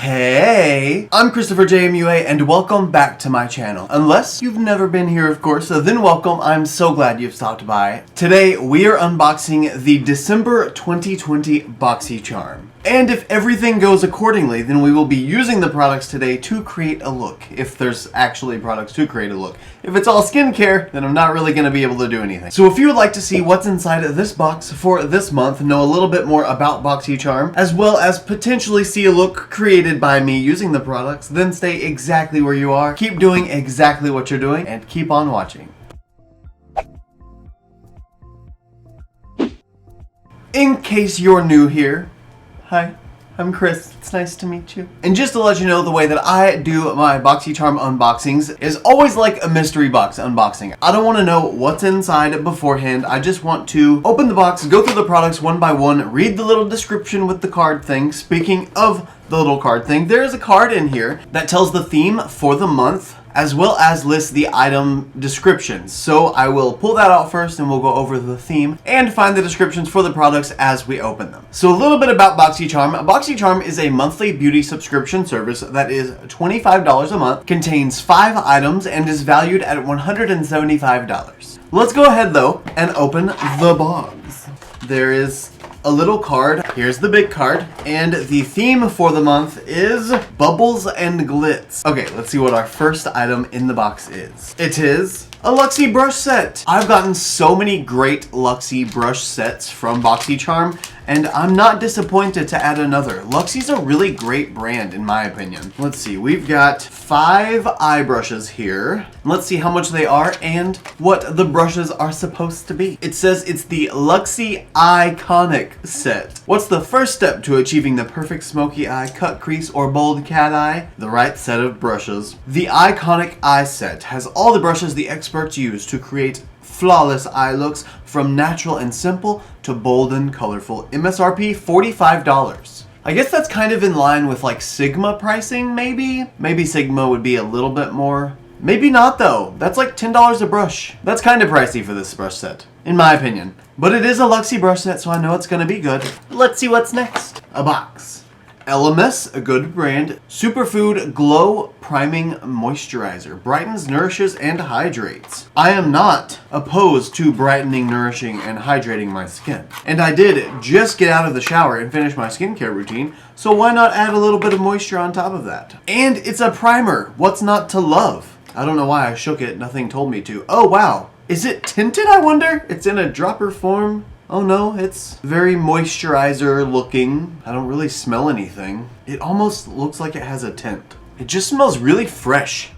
Hey, I'm ChristopherJMUA and welcome back to my channel. Unless you've never been here, of course, then welcome. I'm so glad you've stopped by. Today, we are unboxing the December 2020 Boxycharm. And if everything goes accordingly, then we will be using the products today to create a look. If there's actually products to create a look. If it's all skincare, then I'm not really going to be able to do anything. So if you would like to see what's inside of this box for this month, know a little bit more about Boxycharm, as well as potentially see a look created by me using the products, then stay exactly where you are, keep doing exactly what you're doing, and keep on watching. In case you're new here, hi, I'm Chris. It's nice to meet you. And just to let you know, the way that I do my Boxycharm unboxings is always like a mystery box unboxing. I don't want to know what's inside beforehand. I just want to open the box, go through the products one by one, read the little description with the card thing. Speaking of the little card thing, there is a card in here that tells the theme for the month, as well as lists the item descriptions. So I will pull that out first and we'll go over the theme and find the descriptions for the products as we open them. So a little bit about Boxycharm. Boxycharm is a monthly beauty subscription service that is $25 a month, contains 5 items, and is valued at $175. Let's go ahead though and open the box. There is a little card. Here's the big card. And the theme for the month is Bubbles and Glitz. Okay, let's see what our first item in the box is. It is a Luxie brush set. I've gotten so many great Luxie brush sets from Boxycharm, and I'm not disappointed to add another. Luxie's a really great brand in my opinion. Let's see, we've got 5 eye brushes here. Let's see how much they are and what the brushes are supposed to be. It says it's the Luxie Iconic set. What's the first step to achieving the perfect smoky eye, cut crease, or bold cat eye? The right set of brushes. The Iconic Eye Set has all the brushes the experts use to create flawless eye looks, from natural and simple to bold and colorful. MSRP $45. I guess that's kind of in line with like Sigma pricing, maybe? Maybe Sigma would be a little bit more. Maybe not though. That's like $10 a brush. That's kind of pricey for this brush set, in my opinion. But it is a Luxie brush set, so I know it's gonna be good. Let's see what's next. A box. LMS, a good brand. Superfood Glow Priming Moisturizer. Brightens, nourishes, and hydrates. I am not opposed to brightening, nourishing, and hydrating my skin. And I did just get out of the shower and finish my skincare routine, so why not add a little bit of moisture on top of that? And it's a primer. What's not to love? I don't know why I shook it. Nothing told me to. Oh, wow. Is it tinted, I wonder? It's in a dropper form. Oh no, it's very moisturizer looking. I don't really smell anything. It almost looks like it has a tint. It just smells really fresh.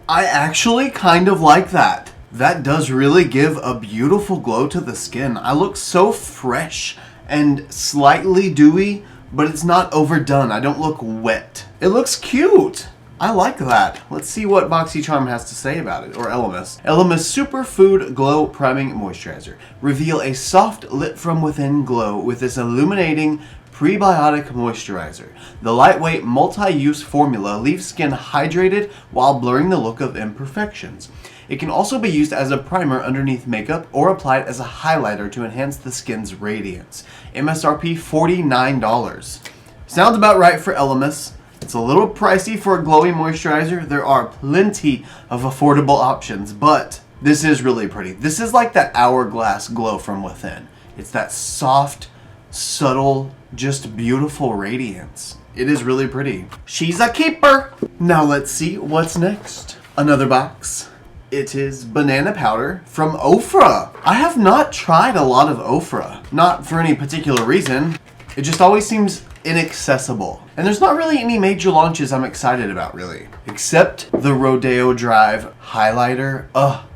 I actually kind of like that. That does really give a beautiful glow to the skin. I look so fresh and slightly dewy, but it's not overdone. I don't look wet. It looks cute. I like that. Let's see what Boxycharm has to say about it, or LMS. LMS Superfood Glow Priming Moisturizer. Reveal a soft lit from within glow with this illuminating prebiotic moisturizer. The lightweight multi-use formula leaves skin hydrated while blurring the look of imperfections. It can also be used as a primer underneath makeup or applied as a highlighter to enhance the skin's radiance. MSRP $49. Sounds about right for LMS. It's a little pricey for a glowy moisturizer. There are plenty of affordable options, but this is really pretty. This is like that hourglass glow from within. It's that soft, subtle, just beautiful radiance. It is really pretty. She's a keeper. Now let's see what's next. Another box. It is banana powder from Ofra. I have not tried a lot of Ofra. Not for any particular reason. It just always seems inaccessible. And there's not really any major launches I'm excited about, really. Except the Rodeo Drive highlighter.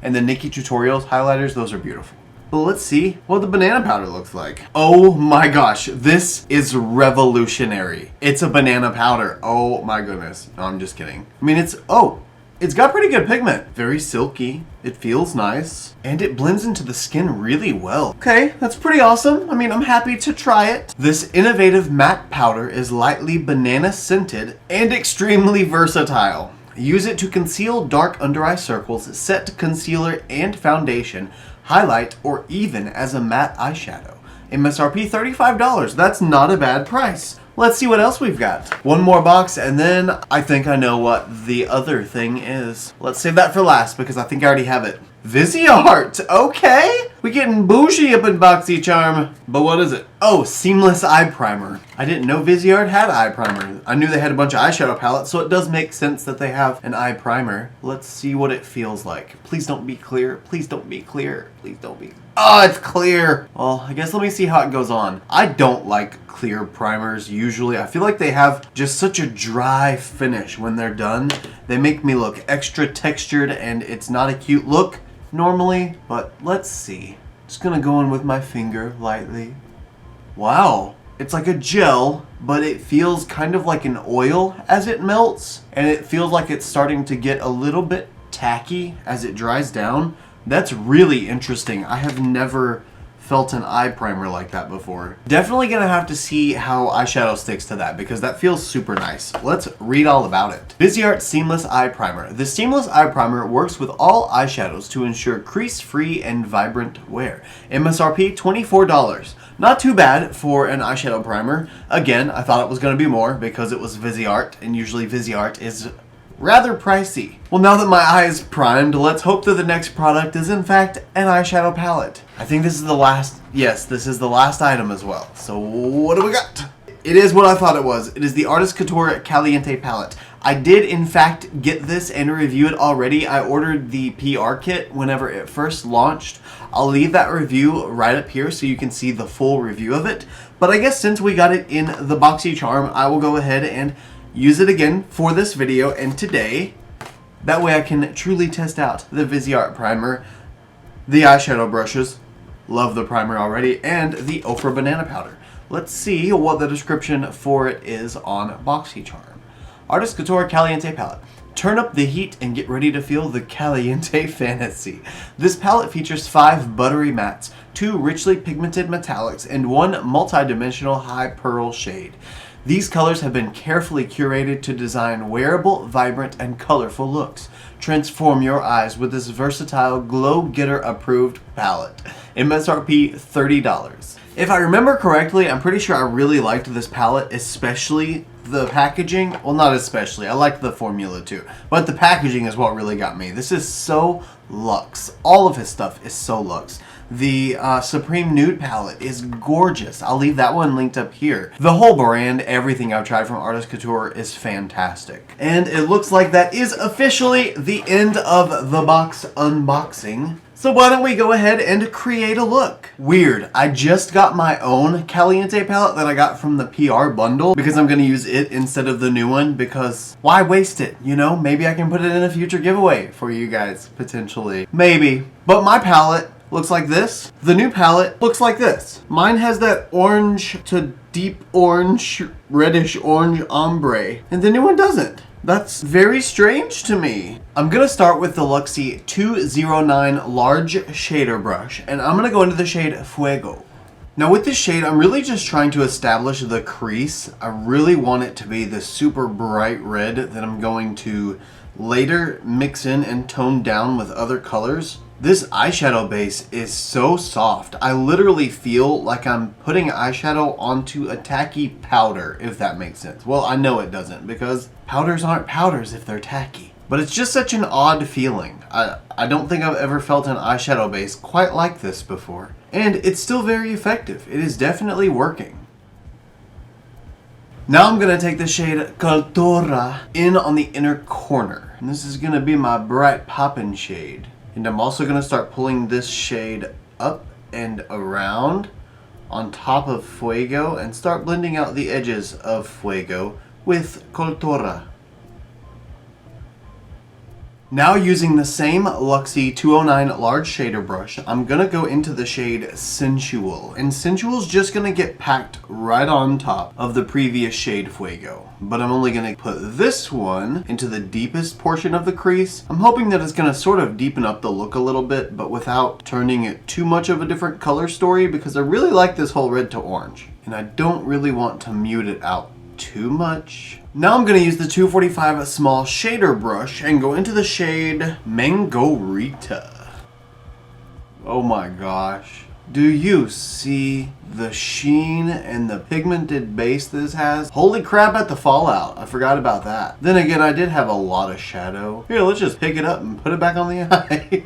And the Nikki Tutorials highlighters, those are beautiful. But let's see what the banana powder looks like. Oh my gosh, this is revolutionary. It's a banana powder. Oh my goodness. No, I'm just kidding. I mean, it's got pretty good pigment. Very silky. It feels nice. And it blends into the skin really well. Okay, that's pretty awesome. I mean, I'm happy to try it. This innovative matte powder is lightly banana scented and extremely versatile. Use it to conceal dark under eye circles, set concealer and foundation, highlight, or even as a matte eyeshadow. MSRP $35. That's not a bad price. let's see what else we've got. One more box, and then I think I know what the other thing is. Let's save that for last because I think I already have it. Viseart! Okay! We're getting bougie up in Boxycharm. But what is it? Oh, Seamless Eye Primer. I didn't know Viseart had eye primer. I knew they had a bunch of eyeshadow palettes, so it does make sense that they have an eye primer. Let's see what it feels like. Please don't be clear. Please don't be clear. Please don't be... Oh, it's clear! Well, I guess let me see how it goes on. I don't like clear primers usually. I feel like they have just such a dry finish when they're done. They make me look extra textured and it's not a cute look normally, but let's see. Just gonna go in with my finger lightly. Wow, it's like a gel, but it feels kind of like an oil as it melts, and it feels like it's starting to get a little bit tacky as it dries down. That's really interesting. I have never felt an eye primer like that before. Definitely gonna have to see how eyeshadow sticks to that because that feels super nice. Let's read all about it. Viseart Seamless Eye Primer. The Seamless Eye Primer works with all eyeshadows to ensure crease-free and vibrant wear. MSRP $24. Not too bad for an eyeshadow primer. Again, I thought it was gonna be more because it was Viseart, and usually Viseart is rather pricey. Well, now that my eye is primed, let's hope that the next product is in fact an eyeshadow palette. I think this is the last, yes, this is the last item as well. So what do we got? It is what I thought it was. It is the Artist Couture Caliente palette. I did in fact get this and review it already. I ordered the PR kit whenever it first launched. I'll leave that review right up here so you can see the full review of it. But I guess since we got it in the Boxycharm, I will go ahead and use it again for this video and today. That way I can truly test out the Viseart primer, the eyeshadow brushes, love the primer already, and the Ofra banana powder. Let's see what the description for it is on Boxycharm. Artist Couture Caliente palette. Turn up the heat and get ready to feel the caliente fantasy. This palette features 5 buttery mattes, 2 richly pigmented metallics, and 1 multi-dimensional high pearl shade. These colors have been carefully curated to design wearable, vibrant, and colorful looks. Transform your eyes with this versatile Glow Getter approved palette. MSRP $30. If I remember correctly, I'm pretty sure I really liked this palette, especially the packaging. Well, not especially. I liked the formula too. But the packaging is what really got me. This is so luxe. All of his stuff is so luxe. The Supreme Nude palette is gorgeous. I'll leave that one linked up here. The whole brand, everything I've tried from Artist Couture is fantastic. And it looks like that is officially the end of the box unboxing. So why don't we go ahead and create a look? Weird, I just got my own Caliente palette that I got from the PR bundle because I'm gonna use it instead of the new one because why waste it? You know, maybe I can put it in a future giveaway for you guys, potentially. Maybe. But my palette looks like this. The new palette looks like this. Mine has that orange to deep orange, reddish orange ombre, and the new one doesn't. That's very strange to me. I'm gonna start with the Luxie 209 large shader brush, and I'm gonna go into the shade Fuego. Now with this shade, I'm really just trying to establish the crease. I really want it to be the super bright red that I'm going to later mix in and tone down with other colors. This eyeshadow base is so soft. I literally feel like I'm putting eyeshadow onto a tacky powder, if that makes sense. Well, I know it doesn't because powders aren't powders if they're tacky. But it's just such an odd feeling. I don't think I've ever felt an eyeshadow base quite like this before. And it's still very effective. It is definitely working. Now I'm going to take the shade Cultura in on the inner corner. And this is going to be my bright poppin' shade. And I'm also going to start pulling this shade up and around on top of Fuego and start blending out the edges of Fuego with Cultura. Now using the same Luxie 209 large shader brush, I'm going to go into the shade Sensual. And Sensual's just going to get packed right on top of the previous shade Fuego. But I'm only going to put this one into the deepest portion of the crease. I'm hoping that it's going to sort of deepen up the look a little bit, but without turning it too much of a different color story because I really like this whole red to orange. And I don't really want to mute it out too much. Now I'm going to use the 245 small shader brush and go into the shade Mango Rita. Oh my gosh. Do you see the sheen and the pigmented base this has? Holy crap at the fallout. I forgot about that. Then again, I did have a lot of shadow. Here, let's just pick it up and put it back on the eye.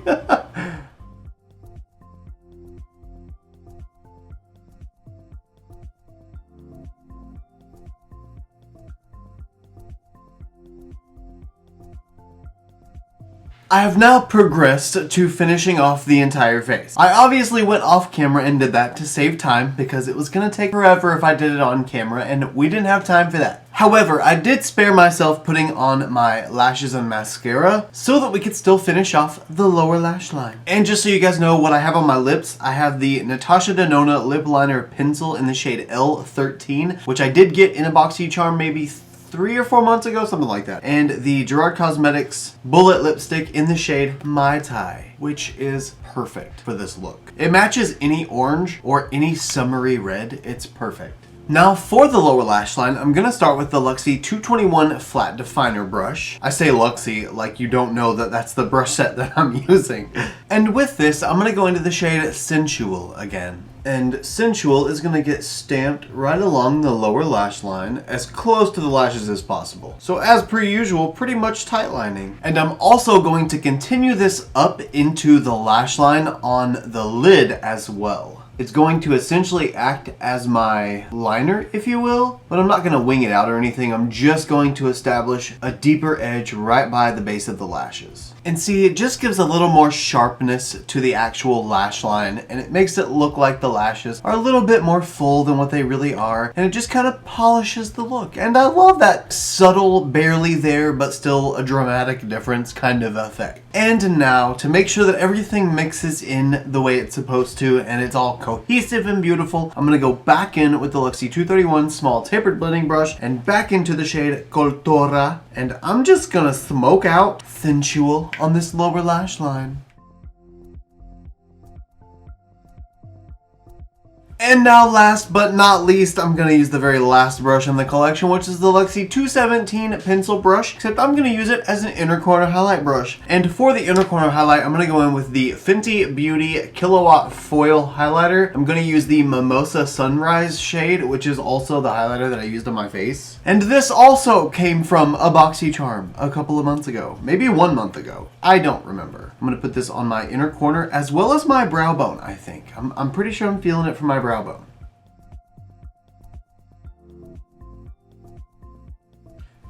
I have now progressed to finishing off the entire face. I obviously went off camera and did that to save time because it was going to take forever if I did it on camera and we didn't have time for that. However, I did spare myself putting on my lashes and mascara so that we could still finish off the lower lash line. And just so you guys know what I have on my lips, I have the Natasha Denona lip liner pencil in the shade L13, which I did get in a Boxycharm maybe 3 or 4 months ago, something like that. And the Gerard Cosmetics bullet lipstick in the shade Mai Tai, which is perfect for this look. It matches any orange or any summery red. It's perfect. Now for the lower lash line, I'm going to start with the Luxie 221 Flat Definer brush. I say Luxie like you don't know that that's the brush set that I'm using. And with this, I'm going to go into the shade Sensual again. And Sensual is going to get stamped right along the lower lash line as close to the lashes as possible. So as per usual, pretty much tight lining. And I'm also going to continue this up into the lash line on the lid as well. It's going to essentially act as my liner, if you will, but I'm not going to wing it out or anything. I'm just going to establish a deeper edge right by the base of the lashes. And see, it just gives a little more sharpness to the actual lash line, and it makes it look like the lashes are a little bit more full than what they really are, and it just kind of polishes the look. And I love that subtle, barely there, but still a dramatic difference kind of effect. And now, to make sure that everything mixes in the way it's supposed to, and it's all cohesive and beautiful, I'm going to go back in with the Luxie 231 small tapered blending brush, and back into the shade Coltora, and I'm just going to smoke out Sensual on this lower lash line. And now last but not least, I'm going to use the very last brush in the collection, which is the Luxie 217 pencil brush, except I'm going to use it as an inner corner highlight brush. And for the inner corner highlight, I'm going to go in with the Fenty Beauty Kilowatt Foil Highlighter. I'm going to use the Mimosa Sunrise shade, which is also the highlighter that I used on my face. And this also came from a Boxycharm a couple of months ago, maybe 1 month ago. I don't remember. I'm going to put this on my inner corner as well as my brow bone, I think. I'm pretty sure I'm feeling it from my brow bone.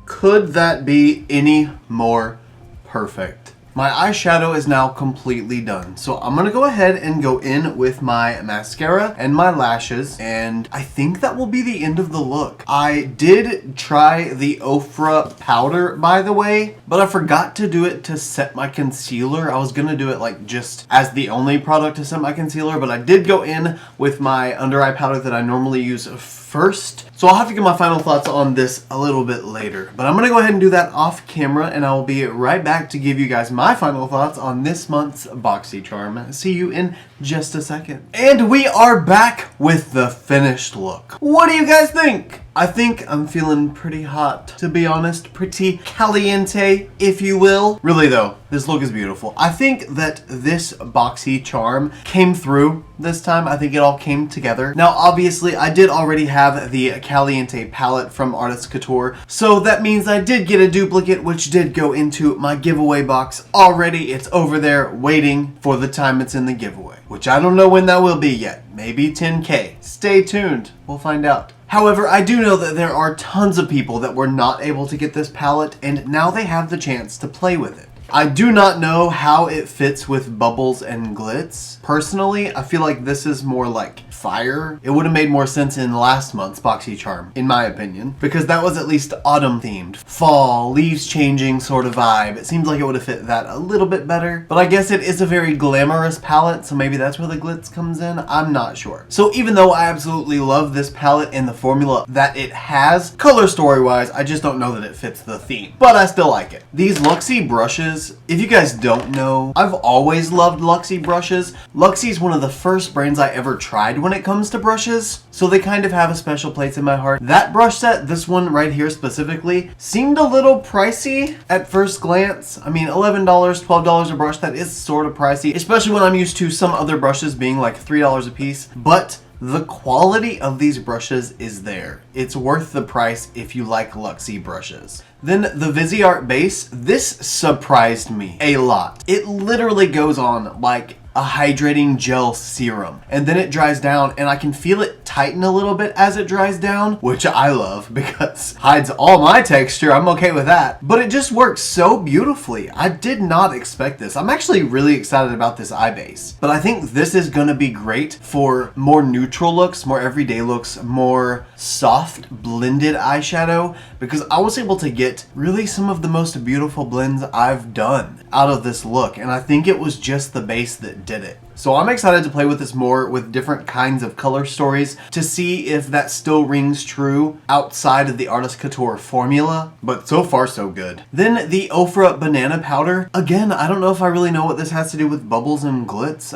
Could that be any more perfect? My eyeshadow is now completely done. So I'm going to go ahead and go in with my mascara and my lashes. And I think that will be the end of the look. I did try the Ofra powder, by the way, but I forgot to do it to set my concealer. I was going to do it like just as the only product to set my concealer, but I did go in with my under eye powder that I normally use first. So I'll have to get my final thoughts on this a little bit later. But I'm going to go ahead and do that off camera, and I will be right back to give you guys my final thoughts on this month's Boxycharm. See you in just a second. And we are back with the finished look. What do you guys think? I think I'm feeling pretty hot, to be honest. Pretty caliente, if you will. Really though, this look is beautiful. I think that this Boxycharm came through this time. I think it all came together. Now, obviously, I did already have the Caliente palette from Artist Couture, so that means I did get a duplicate, which did go into my giveaway box already. It's over there waiting for the time it's in the giveaway, which I don't know when that will be yet. Maybe 10K. Stay tuned. We'll find out. However, I do know that there are tons of people that were not able to get this palette, and now they have the chance to play with it. I do not know how it fits with bubbles and glitz. Personally, I feel like this is more like fire. It would have made more sense in last month's Boxycharm, in my opinion, because that was at least autumn themed. Fall, leaves changing sort of vibe. It seems like it would have fit that a little bit better, but I guess it is a very glamorous palette, so maybe that's where the glitz comes in. I'm not sure. So even though I absolutely love this palette and the formula that it has, color story wise, I just don't know that it fits the theme, but I still like it. These Luxie brushes brushes. If you guys don't know, I've always loved Luxie brushes. Luxie is one of the first brands I ever tried when it comes to brushes, so they kind of have a special place in my heart. That brush set, this one right here specifically, seemed a little pricey at first glance. I mean, $11, $12 a brush, that is sort of pricey, especially when I'm used to some other brushes being like $3 a piece, but the quality of these brushes is there. It's worth the price if you like Luxie brushes. Then the Viseart base, this surprised me a lot. It literally goes on like a hydrating gel serum, and then it dries down, and I can feel it tighten a little bit as it dries down, which I love because it hides all my texture. I'm okay with that, but it just works so beautifully. I did not expect this. I'm actually really excited about this eye base, but I think this is gonna be great for more neutral looks, more everyday looks, more soft blended eyeshadow, because I was able to get really some of the most beautiful blends I've done out of this look, and I think it was just the base that did it. So I'm excited to play with this more with different kinds of color stories to see if that still rings true outside of the Artist Couture formula, but so far so good. Then the Ofra Banana Powder. Again, I don't know if I really know what this has to do with bubbles and glitz.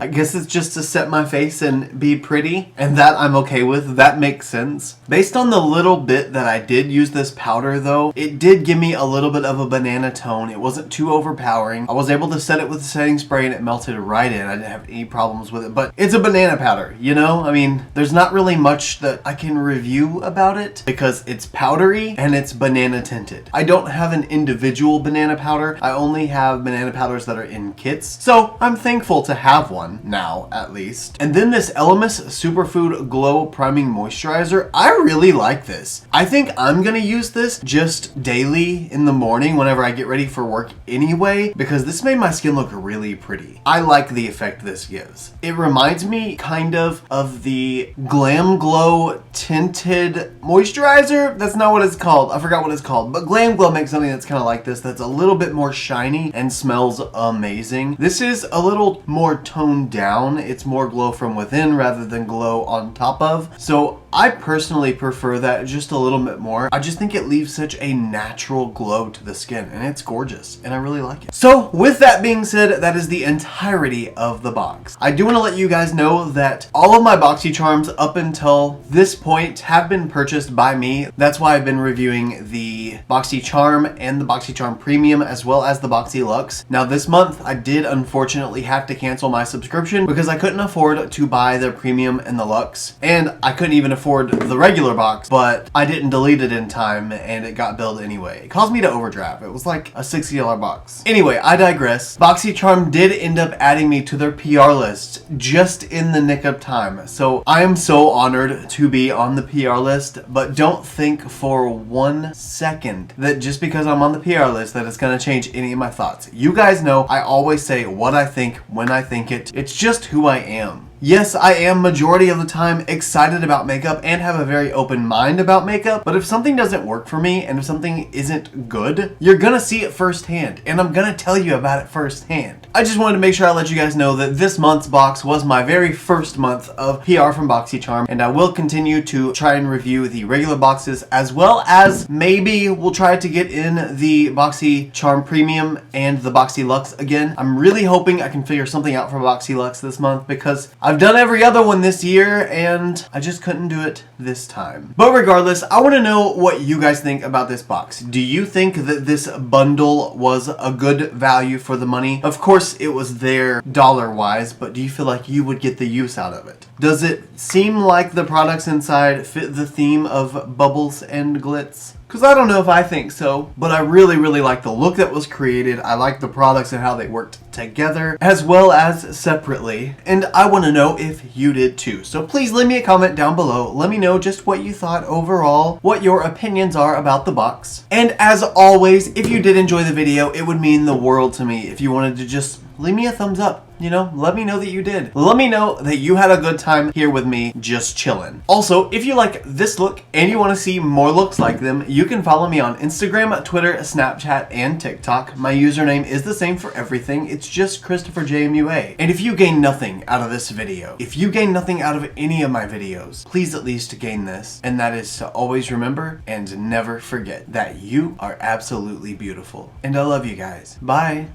I guess it's just to set my face and be pretty, and that I'm okay with. That makes sense. Based on the little bit that I did use this powder though, it did give me a little bit of a banana tone. It wasn't too overpowering. I was able to set it with a setting spray and it melted right in. I didn't have any problems with it, but it's a banana powder, you know? I mean, there's not really much that I can review about it because it's powdery and it's banana tinted. I don't have an individual banana powder. I only have banana powders that are in kits, so I'm thankful to have one now, at least. And then this Elemis Superfood Glow Priming Moisturizer. I really like this. I think I'm gonna use this just daily in the morning whenever I get ready for work anyway, because this made my skin look really pretty. I like the effect this gives. It reminds me kind of the Glam Glow tinted moisturizer. That's not what it's called. I forgot what it's called, but Glam Glow makes something that's kind of like this, that's a little bit more shiny and smells amazing. This is a little more toned down. It's more glow from within rather than glow on top of. So I personally prefer that just a little bit more. I just think it leaves such a natural glow to the skin, and it's gorgeous, and I really like it. So with that being said, that is the entirety of the box. I do want to let you guys know that all of my Boxycharms up until this point have been purchased by me. That's why I've been reviewing the Boxycharm and the Boxycharm Premium as well as the Boxy Luxe. Now this month I did unfortunately have to cancel my subscription because I couldn't afford to buy the Premium and the Luxe, and I couldn't even afford the regular box, but I didn't delete it in time and it got billed anyway. It caused me to overdraft. It was like a $60 box. Anyway, I digress. Boxycharm did end up adding me to their PR list just in the nick of time. So I am so honored to be on the PR list, but don't think for 1 second that just because I'm on the PR list that it's gonna change any of my thoughts. You guys know I always say what I think when I think it. It's just who I am. Yes, I am majority of the time excited about makeup and have a very open mind about makeup, but if something doesn't work for me and if something isn't good, you're gonna see it firsthand, and I'm gonna tell you about it firsthand. I just wanted to make sure I let you guys know that this month's box was my very first month of PR from Boxycharm, and I will continue to try and review the regular boxes as well as maybe we'll try to get in the Boxycharm Premium and the Boxy Luxe again. I'm really hoping I can figure something out for Boxy Luxe this month because I've done every other one this year and I just couldn't do it this time. But regardless, I want to know what you guys think about this box. Do you think that this bundle was a good value for the money? Of course, it was there dollar-wise, but do you feel like you would get the use out of it? Does it seem like the products inside fit the theme of bubbles and glitz? Because I don't know if I think so, but I really like the look that was created. I like the products and how they worked together as well as separately, and I want to know if you did too. So please leave me a comment down below. Let me know just what you thought overall, what your opinions are about the box. And as always, if you did enjoy the video, it would mean the world to me if you wanted to just leave me a thumbs up. You know, let me know that you did. Let me know that you had a good time here with me just chilling. Also, if you like this look and you want to see more looks like them, you can follow me on Instagram, Twitter, Snapchat, and TikTok. My username is the same for everything. It's just ChristopherJMUA. And if you gain nothing out of this video, if you gain nothing out of any of my videos, please at least gain this. And that is to always remember and never forget that you are absolutely beautiful. And I love you guys. Bye.